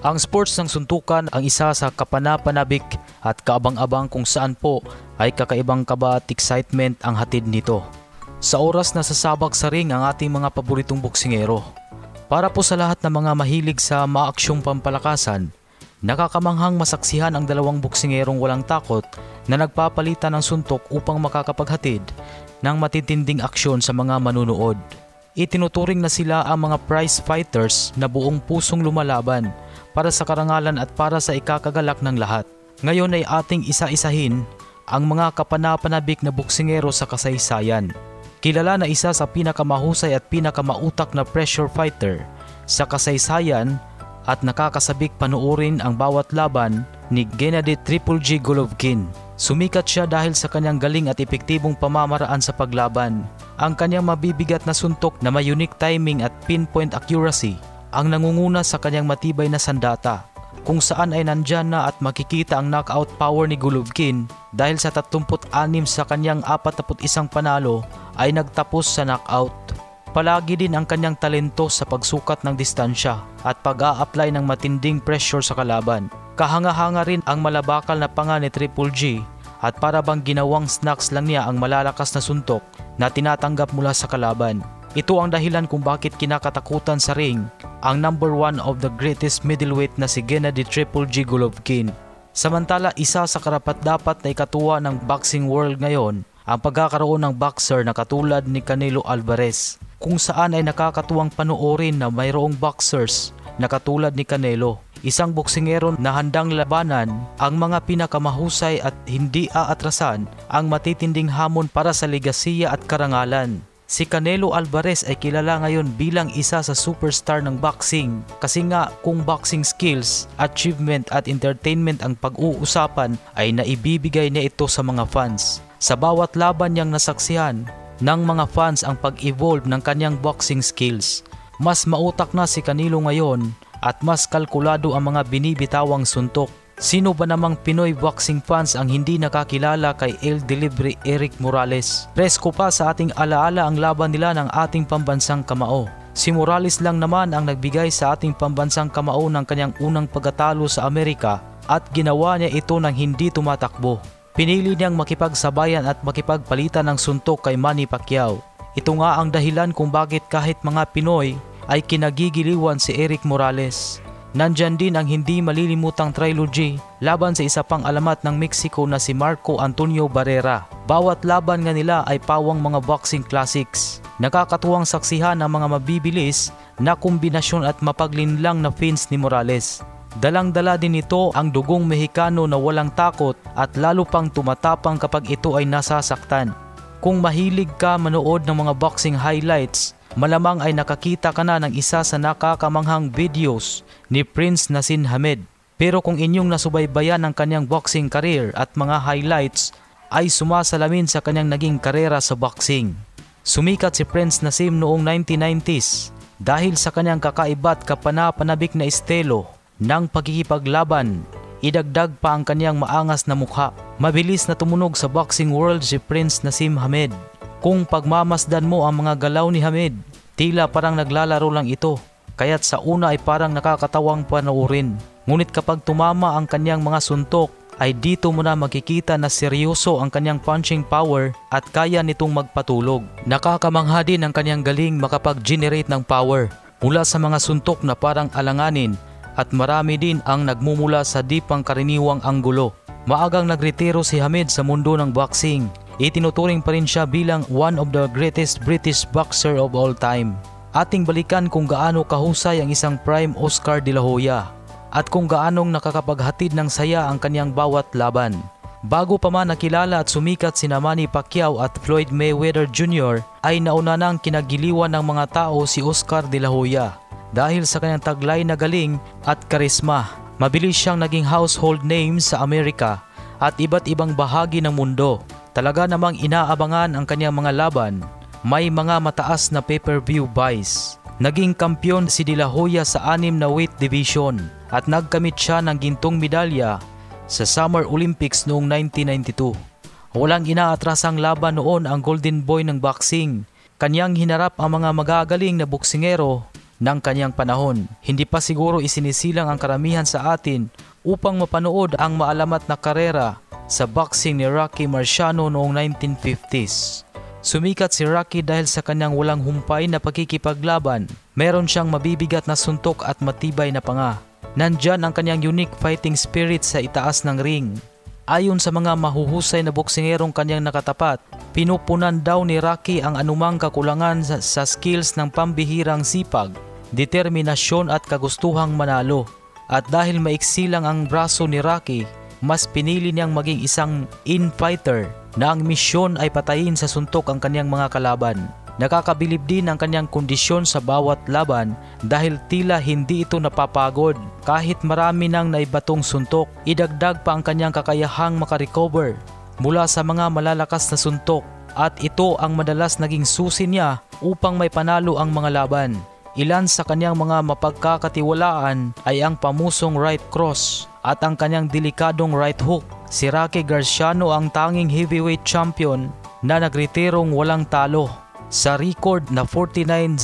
Ang sports ng suntukan ang isa sa kapanapanabik at kaabang-abang kung saan po ay kakaibang kaba at excitement ang hatid nito. Sa oras na sasabak sa ring ang ating mga paboritong boksingero. Para po sa lahat ng mga mahilig sa maaksyong pampalakasan, nakakamanghang masaksihan ang dalawang boksingerong walang takot na nagpapalitan ng suntok upang makakapaghatid ng matitinding aksyon sa mga manunood. Itinuturing na sila ang mga prize fighters na buong pusong lumalaban para sa karangalan at para sa ikakagalak ng lahat. Ngayon ay ating isa-isahin ang mga kapanapanabik na boksingero sa kasaysayan. Kilala na isa sa pinakamahusay at pinakamautak na pressure fighter sa kasaysayan at nakakasabik panuorin ang bawat laban ni Gennady Triple G Golovkin. Sumikat siya dahil sa kanyang galing at epektibong pamamaraan sa paglaban. Ang kanyang mabibigat na suntok na may unique timing at pinpoint accuracy ang nangunguna sa kanyang matibay na sandata, kung saan ay nandyan na at makikita ang knockout power ni Golovkin dahil sa 36 sa kanyang 41 panalo ay nagtapos sa knockout. Palagi din ang kanyang talento sa pagsukat ng distansya at pag-a-apply ng matinding pressure sa kalaban. Kahanga-hanga rin ang malabakal na panga ni Triple G at para bang ginawang snacks lang niya ang malalakas na suntok na tinatanggap mula sa kalaban. Ito ang dahilan kung bakit kinakatakutan sa ring ang number 1 of the greatest middleweight na si Gennady Triple G Golovkin. Samantala, isa sa karapat-dapat na ikatuwa ng boxing world ngayon ang pagkakaroon ng boxer na katulad ni Canelo Alvarez, kung saan ay nakakatuwang panoorin na mayroong boxers na katulad ni Canelo, isang boksingero na handang labanan ang mga pinakamahusay at hindi aatrasan ang matitinding hamon para sa legasiya at karangalan. Si Canelo Alvarez ay kilala ngayon bilang isa sa superstar ng boxing kasi nga kung boxing skills, achievement at entertainment ang pag-uusapan ay naibibigay niya ito sa mga fans. Sa bawat laban niyang nasaksihan ng mga fans ang pag-evolve ng kanyang boxing skills. Mas mautak na si Canelo ngayon at mas kalkulado ang mga binibitawang suntok. Sino ba namang Pinoy boxing fans ang hindi nakakilala kay El Delivery Eric Morales? Presko pa sa ating alaala ang laban nila ng ating pambansang kamao. Si Morales lang naman ang nagbigay sa ating pambansang kamao ng kanyang unang pagkatalo sa Amerika at ginawa niya ito ng hindi tumatakbo. Pinili niyang makipagsabayan at makipagpalitan ng suntok kay Manny Pacquiao. Ito nga ang dahilan kung bakit kahit mga Pinoy ay kinagigiliwan si Eric Morales. Nandyan din ang hindi malilimutang trilogy laban sa isa pang alamat ng Mexico na si Marco Antonio Barrera. Bawat laban nga nila ay pawang mga boxing classics. Nakakatuwang saksihan ang mga mabibilis na kombinasyon at mapaglinlang na feins ni Morales. Dalang-dala din ito ang dugong Mexicano na walang takot at lalo pang tumatapang kapag ito ay nasasaktan. Kung mahilig ka manood ng mga boxing highlights, malamang ay nakakita ka na ng isa sa nakakamanghang videos ni Prince Naseem Hamed. Pero kung inyong nasubaybayan ang kanyang boxing career at mga highlights, ay sumasalamin sa kanyang naging karera sa boxing. Sumikat si Prince Naseem noong 1990s dahil sa kanyang kakaiba at kapanapanabik na estilo ng pagkikipaglaban. Idagdag pa ang kanyang maangas na mukha. Mabilis na tumunog sa boxing world si Prince Naseem Hamed. Kung pagmamasdan mo ang mga galaw ni Hamed, tila parang naglalaro lang ito, kaya't sa una ay parang nakakatawang panoorin. Ngunit kapag tumama ang kanyang mga suntok, ay dito mo na makikita na seryoso ang kanyang punching power at kaya nitong magpatulog. Nakakamangha din ang kanyang galing makapag-generate ng power mula sa mga suntok na parang alanganin at marami din ang nagmumula sa di pangkaraniwang anggulo. Maagang nagretiro si Hamed sa mundo ng boxing. Itinuturing pa rin siya bilang one of the greatest British boxer of all time. Ating balikan kung gaano kahusay ang isang prime Oscar de la Hoya at kung gaanong nakakapaghatid ng saya ang kanyang bawat laban. Bago pa man nakilala at sumikat sina Manny Pacquiao at Floyd Mayweather Jr. ay nauna nang kinagiliwan ng mga tao si Oscar de la Hoya dahil sa kanyang taglay na galing at karisma. Mabilis siyang naging household name sa Amerika at iba't ibang bahagi ng mundo. Talaga namang inaabangan ang kanyang mga laban. May mga mataas na pay-per-view buys. Naging kampiyon si De La Hoya sa 6 na weight division at nagkamit siya ng gintong medalya sa Summer Olympics noong 1992. Walang inaatrasang laban noon ang Golden Boy ng boxing. Kanyang hinarap ang mga magagaling na boksingero ng kanyang panahon. Hindi pa siguro isinisilang ang karamihan sa atin upang mapanood ang maalamat na karera sa boxing ni Rocky Marciano noong 1950s. Sumikat si Rocky dahil sa kanyang walang humpay na pagkikipaglaban. Meron siyang mabibigat na suntok at matibay na panga. Nandyan ang kanyang unique fighting spirit sa itaas ng ring. Ayon sa mga mahuhusay na boksingerong kanyang nakatapat, pinupunan daw ni Rocky ang anumang kakulangan sa skills ng pambihirang sipag, determinasyon at kagustuhang manalo. At dahil maiksi lang ang braso ni Rocky, mas pinili niyang maging isang in-fighter na ang misyon ay patayin sa suntok ang kanyang mga kalaban. Nakakabilib din ang kanyang kondisyon sa bawat laban dahil tila hindi ito napapagod. Kahit marami nang naibatong suntok, idagdag pa ang kanyang kakayahang makarecover mula sa mga malalakas na suntok at ito ang madalas naging susi niya upang may panalo ang mga laban. Ilan sa kanyang mga mapagkakatiwalaan ay ang pamusong right cross at ang kanyang delikadong right hook. Si Rocky Marciano ang tanging heavyweight champion na nagretirong walang talo sa record na 49-0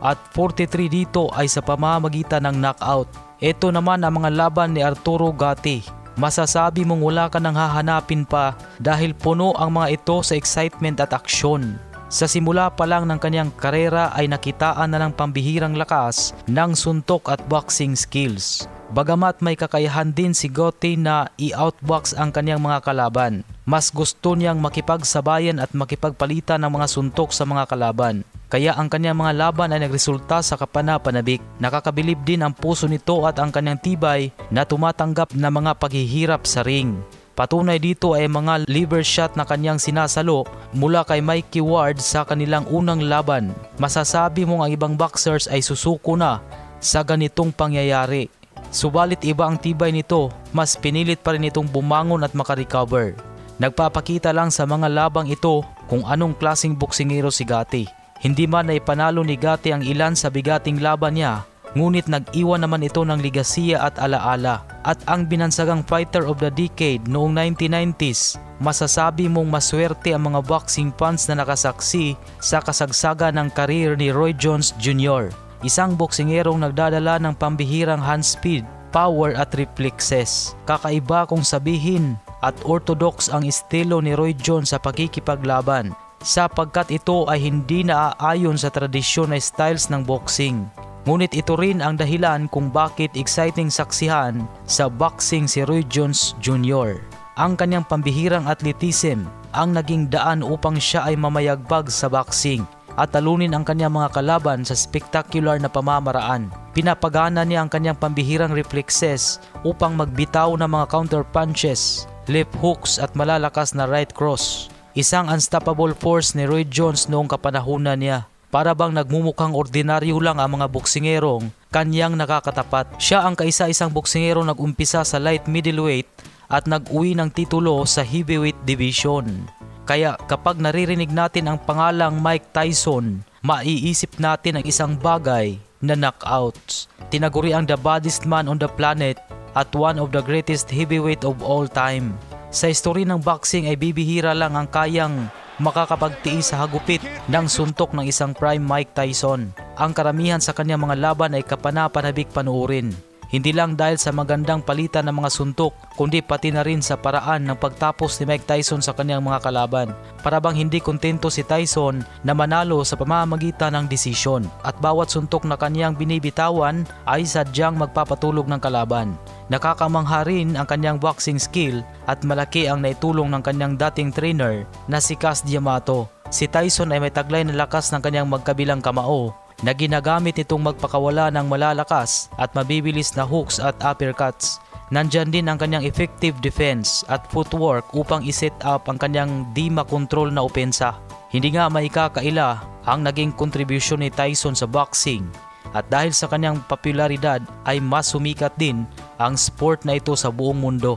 at 43 dito ay sa pamamagitan ng knockout. Ito naman ang mga laban ni Arturo Gatti. Masasabi mong wala ka nang hahanapin pa dahil puno ang mga ito sa excitement at aksyon. Sa simula pa lang ng kanyang karera ay nakitaan na ng pambihirang lakas ng suntok at boxing skills. Bagamat may kakayahan din si Gatti na i-outbox ang kanyang mga kalaban, mas gusto niyang makipagsabayan at makipagpalitan ng mga suntok sa mga kalaban. Kaya ang kanyang mga laban ay nagresulta sa kapana-panabik. Nakakabilib din ang puso nito at ang kanyang tibay na tumatanggap na mga paghihirap sa ring. Patunay dito ay mga liver shot na kanyang sinasalo mula kay Mikey Ward sa kanilang unang laban. Masasabi mong ang ibang boxers ay susuko na sa ganitong pangyayari. Subalit iba ang tibay nito, mas pinilit pa rin itong bumangon at makarecover. Nagpapakita lang sa mga labang ito kung anong klaseng boksingero si Gatti. Hindi man na ipanalo ni Gatti ang ilan sa bigating laban niya, ngunit nag-iwan naman ito ng ligasiya at alaala. At ang binansagang fighter of the decade noong 1990s, masasabi mong maswerte ang mga boxing fans na nakasaksi sa kasagsagan ng karir ni Roy Jones Jr. Isang boksingerong nagdadala ng pambihirang hand speed, power at reflexes. Kakaiba kung sabihin at orthodox ang estilo ni Roy Jones sa pagkikipaglaban sapagkat ito ay hindi naaayon sa tradisyon na styles ng boxing. Ngunit ito rin ang dahilan kung bakit exciting saksihan sa boxing si Roy Jones Jr. Ang kanyang pambihirang athleticism ang naging daan upang siya ay mamayagbag sa boxing at talunin ang kanyang mga kalaban sa spectacular na pamamaraan. Pinapagana niya ang kanyang pambihirang reflexes upang magbitaw ng mga counter punches, left hooks at malalakas na right cross. Isang unstoppable force ni Roy Jones noong kapanahunan niya. Para bang nagmumukhang ordinaryo lang ang mga boksingerong kanyang nakakatapat. Siya ang kaisa-isang boksingerong nag-umpisa sa light middleweight at nag-uwi ng titulo sa heavyweight division. Kaya kapag naririnig natin ang pangalang Mike Tyson, maiisip natin ang isang bagay na knockouts. Tinaguri ang the baddest man on the planet at one of the greatest heavyweight of all time. Sa istorya ng boxing ay bibihira lang ang kayang makakapagtiis sa hagupit ng suntok ng isang prime Mike Tyson. Ang karamihan sa kanyang mga laban ay kapana-panabik panuorin. Hindi lang dahil sa magandang palitan ng mga suntok, kundi pati na rin sa paraan ng pagtapos ni Mike Tyson sa kanyang mga kalaban. Para bang hindi kontento si Tyson na manalo sa pamamagitan ng desisyon at bawat suntok na kanyang binibitawan ay sadyang magpapatulog ng kalaban. Nakakamangha rin ang kanyang boxing skill at malaki ang naitulong ng kanyang dating trainer na si Cass D'Amato. Si Tyson ay may taglay na lakas ng kanyang magkabilang kamao na ginagamit nitong magpakawala ng malalakas at mabibilis na hooks at uppercuts. Nandyan din ang kanyang effective defense at footwork upang iset up ang kanyang di makontrol na opensa. Hindi nga maikakaila ang naging kontribusyon ni Tyson sa boxing at dahil sa kanyang popularidad ay mas sumikat din ang sport na ito sa buong mundo.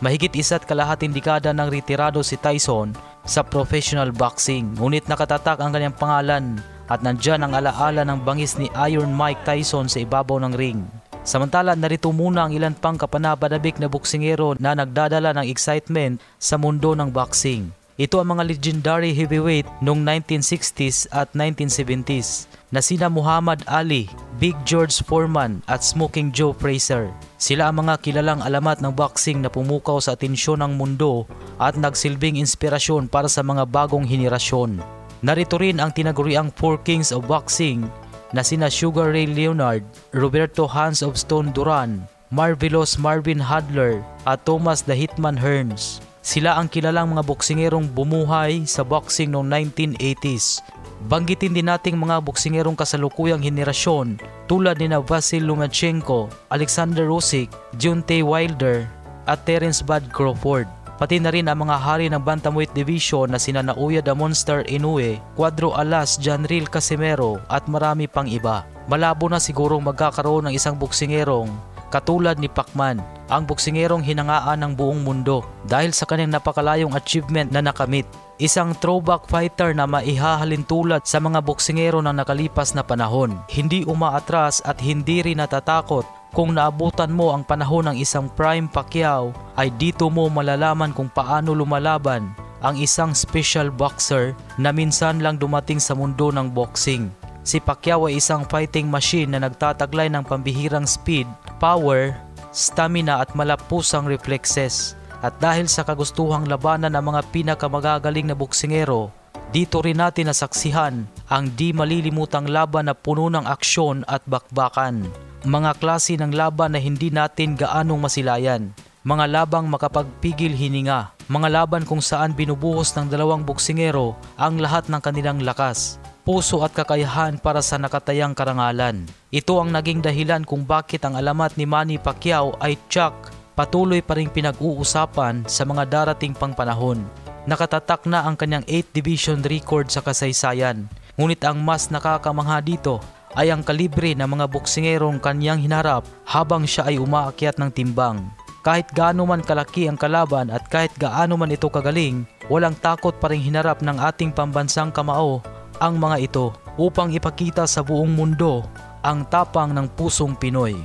Mahigit 1.5 dekada nang retirado si Tyson sa professional boxing, ngunit nakatatak ang kanyang pangalan at nandyan ang alaala ng bangis ni Iron Mike Tyson sa ibabaw ng ring. Samantala, narito muna ang ilan pang kapanapanabik na boksingero na nagdadala ng excitement sa mundo ng boxing. Ito ang mga legendary heavyweight noong 1960s at 1970s. na sina Muhammad Ali, Big George Foreman at Smoking Joe Frazier. Sila ang mga kilalang alamat ng boxing na pumukaw sa atensyon ng mundo at nagsilbing inspirasyon para sa mga bagong henerasyon. Narito rin ang tinaguriang Four Kings of Boxing na sina Sugar Ray Leonard, Roberto Hands of Stone Duran, Marvelous Marvin Hagler at Thomas the Hitman Hearns. Sila ang kilalang mga boksingerong bumuhay sa boxing noong 1980s. Banggitin din nating mga boksingerong kasalukuyang henerasyon tulad ni Vasyl Lomachenko, Alexander Usyk, Deontay Wilder at Terence Bud Crawford. Pati na rin ang mga hari ng bantamweight division na sina Naoya the Monster Inoue, Cuadro Alas, Janril Casimero at marami pang iba. Malabo na sigurong magkakaroon ng isang boksingerong katulad ni Pacman, ang boksingerong hinangaan ng buong mundo dahil sa kanyang napakalayong achievement na nakamit. Isang throwback fighter na maihahalin tulad sa mga boksingero ng nakalipas na panahon. Hindi umaatras at hindi rin natatakot. Kung naabutan mo ang panahon ng isang prime Pacquiao, ay dito mo malalaman kung paano lumalaban ang isang special boxer na minsan lang dumating sa mundo ng boxing. Si Pacquiao ay isang fighting machine na nagtataglay ng pambihirang speed, power, stamina at malapusang reflexes. At dahil sa kagustuhang labanan ng mga pinakamagagaling na boksingero, dito rin natin nasaksihan ang di malilimutang laban na puno ng aksyon at bakbakan. Mga klase ng laban na hindi natin gaanong masilayan. Mga labang makapagpigil hininga. Mga laban kung saan binubuhos ng dalawang boksingero ang lahat ng kanilang lakas, puso at kakayahan para sa nakatayang karangalan. Ito ang naging dahilan kung bakit ang alamat ni Manny Pacquiao ay Chuck patuloy pa ring pinag-uusapan sa mga darating pang panahon. Nakatatak na ang kanyang 8th division record sa kasaysayan. Ngunit ang mas nakakamangha dito ay ang kalibre ng mga boksingerong kanyang hinarap habang siya ay umaakyat ng timbang. Kahit gaano man kalaki ang kalaban at kahit gaano man ito kagaling, walang takot pa ring hinarap ng ating pambansang kamao ang mga ito upang ipakita sa buong mundo ang tapang ng pusong Pinoy.